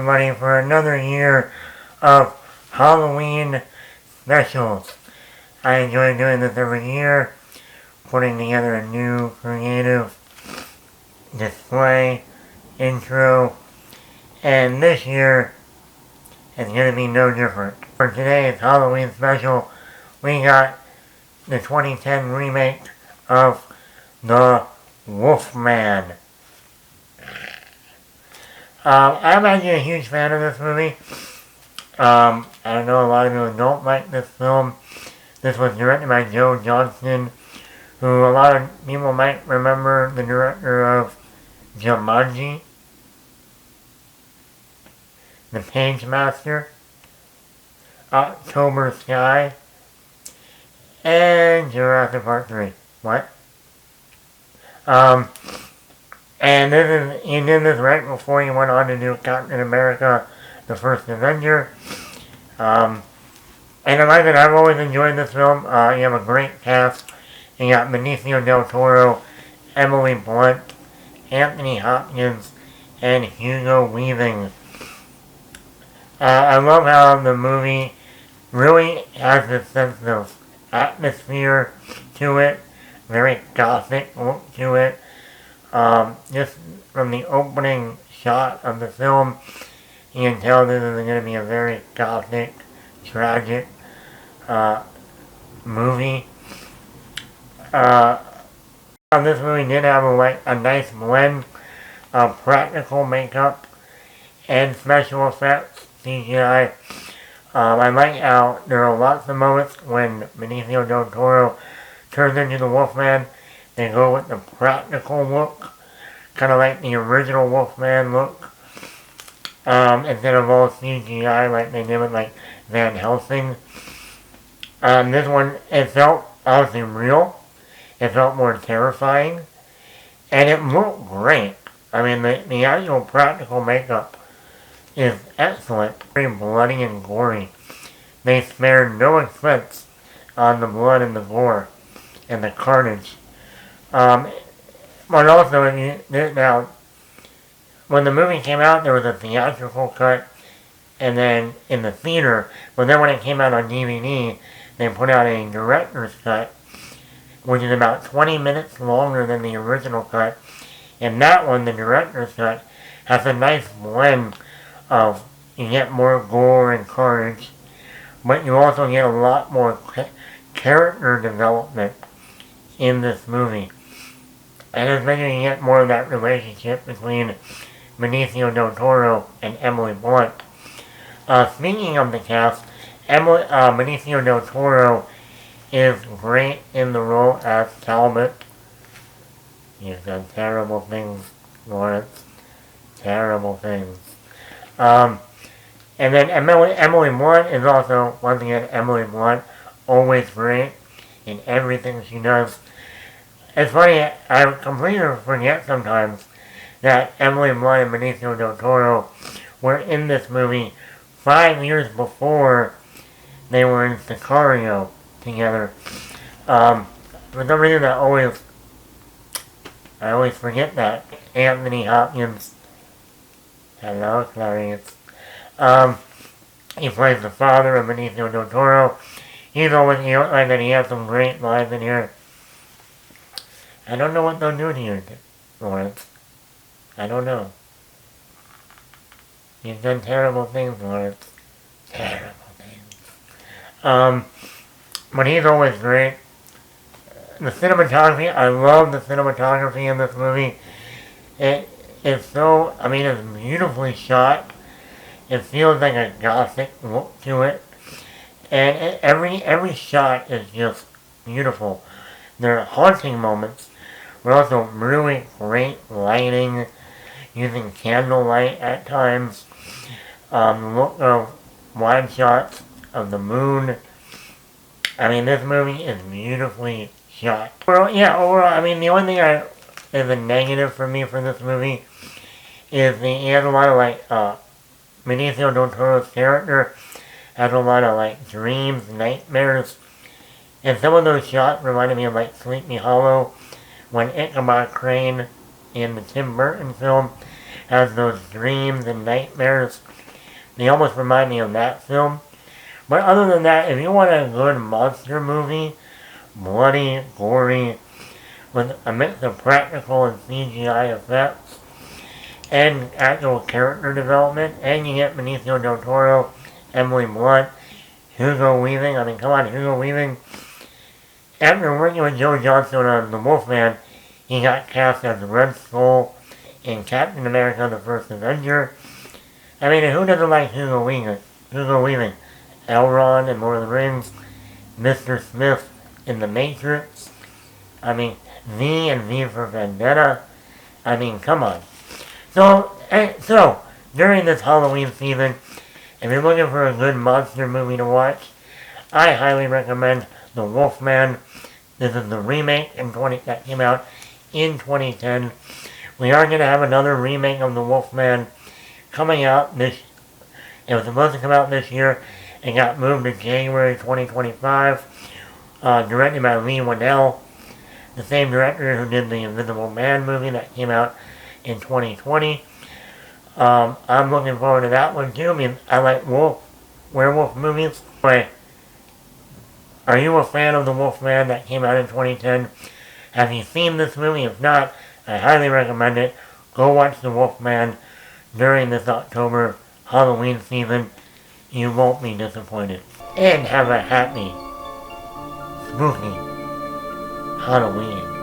everybody for another year of Halloween specials. I enjoy doing this every year, putting together a new creative display, intro, and this year is going to be no different. For today's Halloween special, we got the 2010 remake of the Wolfman. I'm actually a huge fan of this movie. I know a lot of people don't like this film. This was directed by Joe Johnston, who a lot of people might remember the director of Jumanji, The Page Master, October Sky, and Jurassic Park 3. What? And he did this right before he went on to do Captain America, the First Avenger. And like I said, I've always enjoyed this film. You have a great cast. You got Benicio del Toro, Emily Blunt, Anthony Hopkins, and Hugo Weaving. I love how the movie really has this sense of atmosphere to it, very gothic look to it. Just from the opening shot of the film, you can tell this is going to be a very gothic, tragic movie. This movie did have a nice blend of practical makeup and special effects, CGI. I like how there are lots of moments when Benicio del Toro turns into the Wolfman. They go with the practical look, kind of like the original Wolfman look, instead of all CGI like they did with like Van Helsing. This one, it felt obviously real. It felt more terrifying, and it looked great. I mean, the actual practical makeup is excellent, very bloody and gory. They spared no expense on the blood and the gore and the carnage. But also, now, when the movie came out, there was a theatrical cut, and then in the theater, but then when it came out on DVD, they put out a director's cut, which is about 20 minutes longer than the original cut, and that one, the director's cut, has a nice blend of, you get more gore and carnage, but you also get a lot more character development in this movie. And it's making you get more of that relationship between Benicio del Toro and Emily Blunt. Speaking of the cast, Benicio del Toro is great in the role as Talbot. He's done terrible things, Lawrence. Terrible things. And then Emily Blunt is also, once again, Emily Blunt, always great in everything she does. It's funny, I completely forget sometimes that Emily Blunt and Benicio del Toro were in this movie 5 years before they were in Sicario together. For some reason I always forget that. Anthony Hopkins. Hello, Clarice. He plays the father of Benicio del Toro. He's always, like that he has some great lines in here. I don't know what they'll do to you, Lawrence. I don't know. You've done terrible things, Lawrence. Terrible things. But he's always great. The cinematography, I love the cinematography in this movie. It's so, it's beautifully shot. It feels like a gothic look to it. And every shot is just beautiful. There are haunting moments, but also really great lighting, using candlelight at times. Look of wide shots of the moon. This movie is beautifully shot. Overall, the only thing is a negative for me for this movie is he has a lot of Benicio del Toro's character has a lot of dreams, nightmares, and some of those shots reminded me of Sleepy Hollow when Ichabod Crane in the Tim Burton film has those dreams and nightmares. They almost remind me of that film. But other than that, if you want a good monster movie, bloody, gory, with a mix of practical and CGI effects, and actual character development, and you get Benicio del Toro, Emily Blunt, Hugo Weaving. I mean, come on, Hugo Weaving. After working with Joe Johnston on The Wolfman, he got cast as Red Skull in Captain America: The First Avenger. I mean, who doesn't like Hugo Weaving? Hugo Weaving. Elrond in Lord of the Rings, Mr. Smith in The Matrix. I mean, V and V for Vendetta. I mean, come on. So, during this Halloween season, if you're looking for a good monster movie to watch, I highly recommend The Wolfman. This is the remake that came out in 2010. We are going to have another remake of The Wolfman coming out this. It was supposed to come out this year. It got moved to January 2025. Directed by Lee Whannell, the same director who did the Invisible Man movie that came out in 2020. I'm looking forward to that one too. I mean, I like werewolf movies. Anyway, are you a fan of The Wolfman that came out in 2010? Have you seen this movie? If not, I highly recommend it. Go watch The Wolfman during this October Halloween season. You won't be disappointed. And have a happy, spooky Halloween.